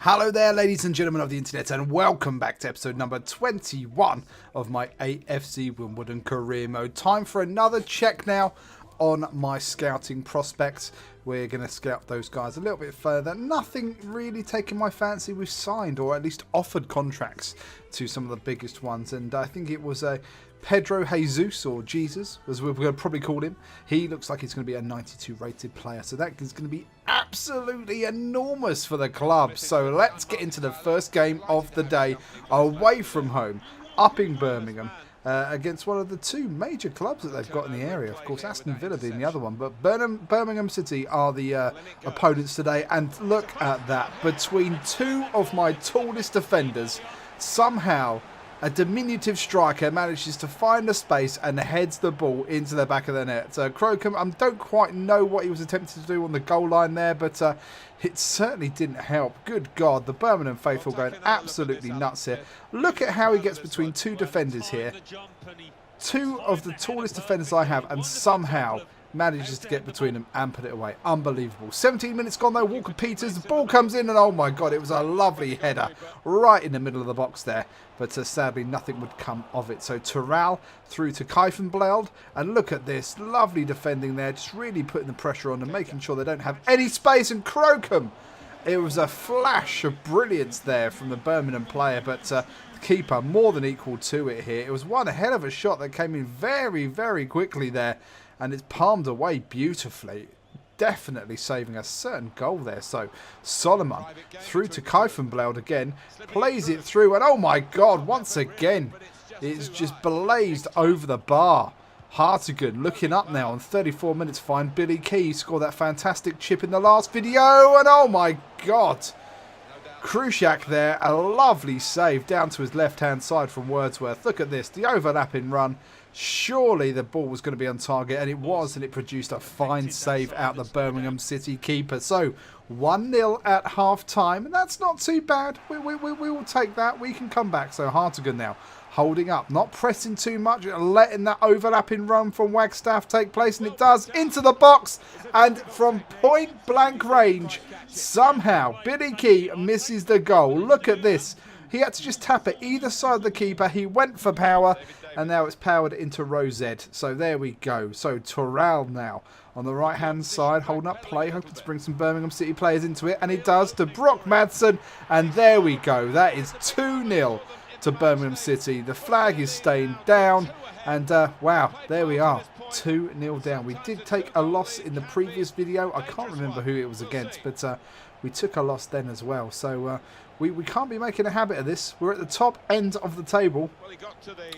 Hello there, ladies and gentlemen of the internet, and welcome back to episode number 21 of my AFC Wimbledon career mode. Time for another check now on my scouting prospects. We're going to scout those guys a little bit further. Nothing really taking my fancy. We've signed, or at least offered contracts to some of the biggest ones, and I think it was a Pedro Jesus, or Jesus, as we're going to probably call him. He looks like he's going to be a 92 rated player, so that is going to be absolutely enormous for the club. So let's get into the first game of the day, away from home, up in Birmingham, against one of the two major clubs that they've got in the area. Of course, Aston Villa being the other one, but Birmingham City are the opponents today. And look at that, between two of my tallest defenders, somehow a diminutive striker manages to find a space and heads the ball into the back of the net. Crocombe, I don't quite know what he was attempting to do on the goal line there, but it certainly didn't help. Good God, the Birmingham faithful going absolutely nuts here. Look at how he gets between two defenders here. Two of the tallest defenders I have, and somehow manages to get between them and put it away. Unbelievable. 17 minutes gone though. Walker-Peters, the ball comes in, and oh my God, it was a lovely header right in the middle of the box there. But sadly, nothing would come of it. So Terral through to Kiefenbleld, and look at this. Lovely defending there, just really putting the pressure on and making sure they don't have any space. And Crocombe, it was a flash of brilliance there from the Birmingham player, but the keeper more than equal to it here. It was one hell of a shot that came in very, very quickly there. And it's palmed away beautifully. Definitely saving a certain goal there. So Solomon through to Kiefenbleld again. Plays it through. And oh my God, once again, it's just blazed over the bar. Hartigan looking up now on 34 minutes. Find Billy Key. Scored that fantastic chip in the last video. And oh my God. Krushak there. A lovely save down to his left-hand side from Wordsworth. Look at this. The overlapping run. Surely the ball was going to be on target, and it was, and it produced a fine save out the Birmingham City keeper. So 1-0 at half-time, and that's not too bad. We will take that. We can come back. So Hartigan now holding up, not pressing too much, letting that overlapping run from Wagstaff take place, and it does, into the box, and from point-blank range, somehow Billy Key misses the goal. Look at this. He had to just tap it either side of the keeper. He went for power, and now it's powered into row Z. So there we go. So Terral now on the right-hand side, holding up play, hoping to bring some Birmingham City players into it. And he does to Brock Madsen. And there we go. That is 2-0 to Birmingham City. The flag is staying down. And wow, there we are. 2-0 down. We did take a loss in the previous video. I can't remember who it was against, but we took a loss then as well. So we can't be making a habit of this. We're at the top end of the table.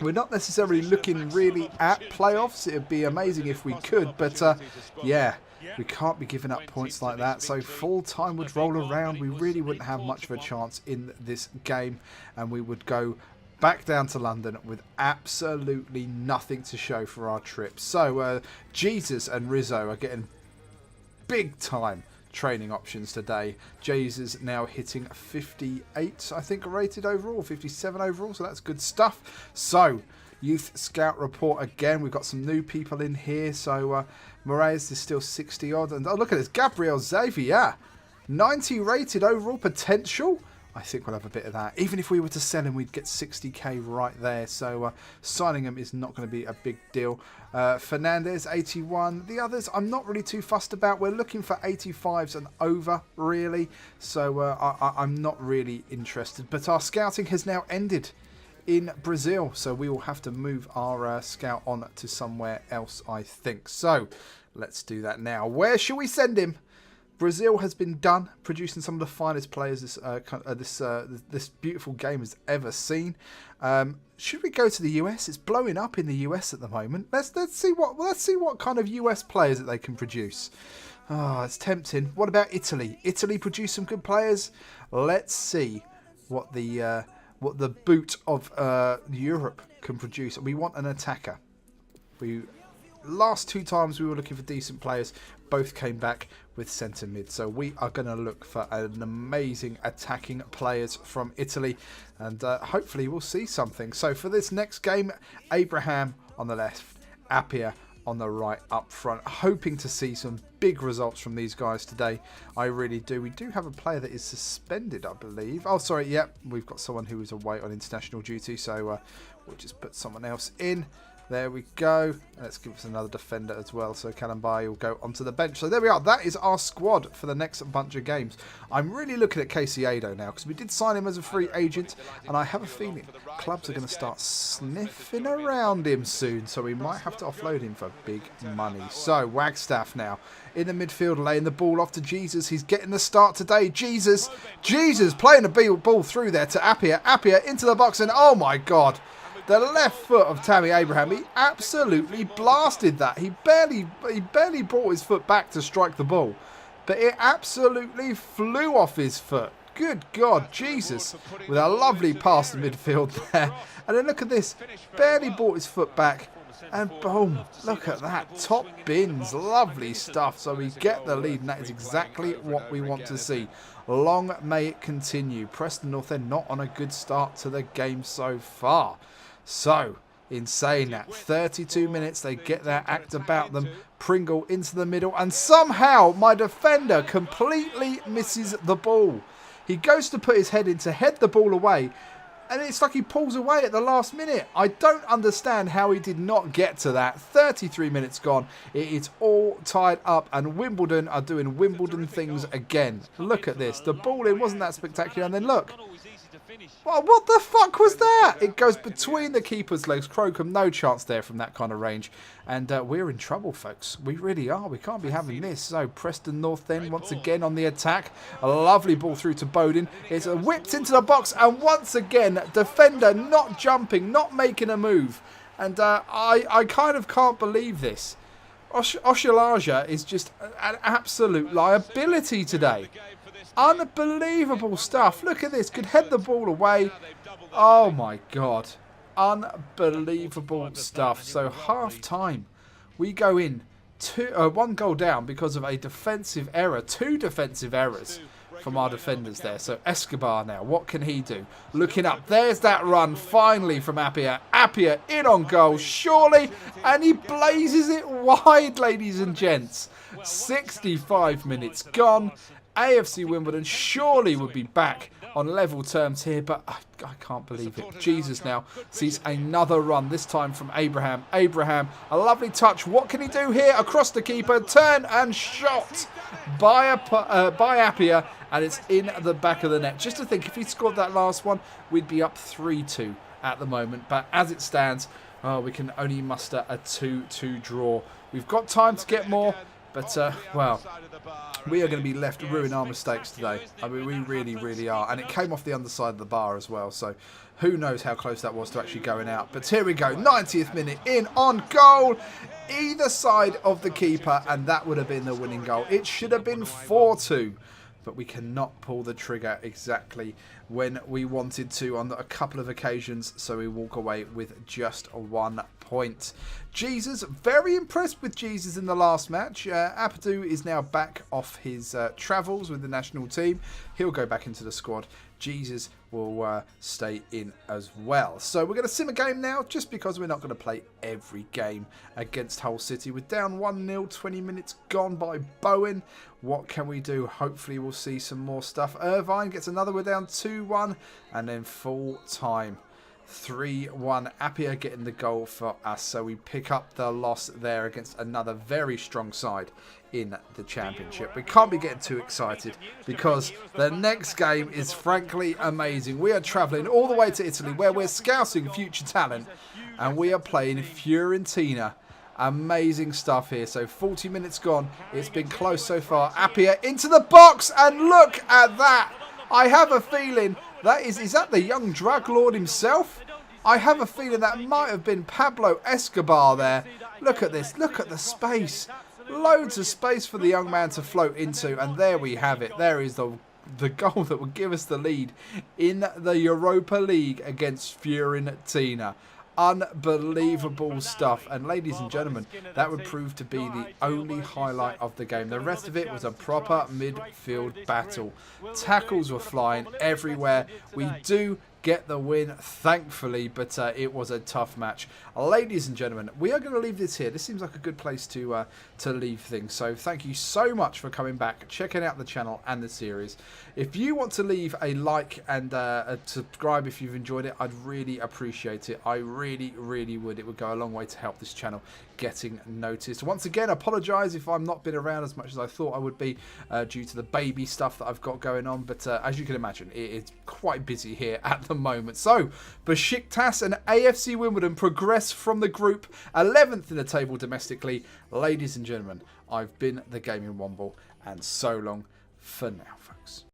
We're not necessarily looking really at playoffs. It would be amazing if we could, but yeah, we can't be giving up points like that. So full time would roll around. We really wouldn't have much of a chance in this game, and we would go back down to London with absolutely nothing to show for our trip. So Jesus and Rizzo are getting big time training options today. Jesus now hitting 58, I think, rated overall, 57 overall, so that's good stuff. So youth scout report again. We've got some new people in here. So Moraes is still 60 odd, and oh, look at this, Gabriel Xavier, 90 rated overall potential. I think we'll have a bit of that. Even if we were to sell him, we'd get 60k right there. So signing him is not going to be a big deal. Fernandez, 81. The others, I'm not really too fussed about. We're looking for 85s and over, really. So I'm not really interested. But our scouting has now ended in Brazil. So we will have to move our scout on to somewhere else, I think. So let's do that now. Where should we send him? Brazil has been done, producing some of the finest players this beautiful game has ever seen. Should we go to the US? It's blowing up in the US at the moment. Let's see what kind of US players that they can produce. Oh, it's tempting. What about Italy? Italy produce some good players. Let's see what the boot of Europe can produce. We want an attacker. Last two times we were looking for decent players, both came back with centre mid. So we are going to look for an amazing attacking players from Italy, and hopefully we'll see something. So for this next game, Abraham on the left, Appiah on the right up front. Hoping to see some big results from these guys today. I really do. We do have a player that is suspended, I believe. Oh, sorry. Yep. We've got someone who is away on international duty. So we'll just put someone else in. There we go. Let's give us another defender as well. So Kalambai will go onto the bench. So there we are. That is our squad for the next bunch of games. I'm really looking at Casiado now because we did sign him as a free agent. And I have a feeling clubs are going to start sniffing around him soon. So we might have to offload him for big money. So Wagstaff now in the midfield, laying the ball off to Jesus. He's getting the start today. Jesus playing the ball through there to Appiah. Appiah into the box and oh my God. The left foot of Tammy Abraham, he absolutely blasted that. He barely brought his foot back to strike the ball, but it absolutely flew off his foot. Good God, Jesus, with a lovely pass to midfield there. And then look at this, barely brought his foot back, and boom, look at that, top bins, lovely stuff. So we get the lead, and that is exactly what we want to see. Long may it continue. Preston North End not on a good start to the game so far. So, in saying that, 32 minutes, they get their act about them. Pringle into the middle, and somehow my defender completely misses the ball. He goes to put his head in to head the ball away, and it's like he pulls away at the last minute. I don't understand how he did not get to that. 33 minutes gone. It is all tied up, and Wimbledon are doing Wimbledon things again. Look at this. The ball in wasn't that spectacular, and then look. Well, what the fuck was that? It goes between the keeper's legs. Crocombe, no chance there from that kind of range. And we're in trouble, folks. We really are. We can't be having this. So Preston North End once again on the attack. A lovely ball through to Bowden. It's whipped into the box. And once again, defender not jumping, not making a move. And I kind of can't believe this. Oshalaja is just an absolute liability today. Unbelievable stuff. Look at this. Could head the ball away. Oh my God. Unbelievable stuff. So half time. We go in 1 goal down because of a defensive error. 2 defensive errors from our defenders there. So Escobar now. What can he do? Looking up. There's that run finally from Appiah. Appiah in on goal. Surely. And he blazes it wide, ladies and gents. 65 minutes gone. AFC Wimbledon surely would be back on level terms here, but I can't believe it. Jesus now sees another run, this time from Abraham. Abraham, a lovely touch. What can he do here? Across the keeper, turn and shot by Appiah, and it's in the back of the net. Just to think, if he scored that last one, we'd be up 3-2 at the moment. But as it stands, we can only muster a 2-2 draw. We've got time to get more, but, well, we are going to be left to ruin our mistakes today. I mean, we really, really are. And it came off the underside of the bar as well. So who knows how close that was to actually going out. But here we go. 90th minute in on goal. Either side of the keeper. And that would have been the winning goal. It should have been 4-2. But we cannot pull the trigger exactly when we wanted to on a couple of occasions. So we walk away with just 1 point. Jesus, very impressed with Jesus in the last match. Apadou is now back off his travels with the national team. He'll go back into the squad. Jesus will stay in as well. So we're going to sim a game now, just because we're not going to play every game against Hull City. We're down 1-0, 20 minutes gone by Bowen. What can we do? Hopefully we'll see some more stuff. Irvine gets another. We're down 2-1, and then full time. 3-1. Appiah getting the goal for us. So we pick up the loss there against another very strong side in the championship. We can't be getting too excited because the next game is frankly amazing. We are travelling all the way to Italy where we're scouting future talent, and we are playing Fiorentina. Amazing stuff here. So 40 minutes gone. It's been close so far. Appiah into the box, and look at that. I have a feeling that is that the young drug lord himself? I have a feeling that might have been Pablo Escobar there. Look at this. Look at the space. Loads of space for the young man to float into. And there we have it. There is the goal that will give us the lead in the Europa League against Fiorentina. Unbelievable stuff. And ladies and gentlemen, that would prove to be the only highlight of the game. The rest of it was a proper midfield battle. Tackles were flying everywhere. We do get the win, thankfully, but it was a tough match. Ladies and gentlemen, we are going to leave this here. This seems like a good place to leave things. So thank you so much for coming back, checking out the channel and the series. If you want to leave a like and subscribe if you've enjoyed it, I'd really appreciate it. I really, really would. It would go a long way to help this channel getting noticed. Once again, apologise if I've not been around as much as I thought I would be due to the baby stuff that I've got going on. But as you can imagine, it's quite busy here at the moment. So, Besiktas and AFC Wimbledon progress from the group, 11th in the table domestically. Ladies and gentlemen, I've been the Gaming Womble, and so long for now, folks.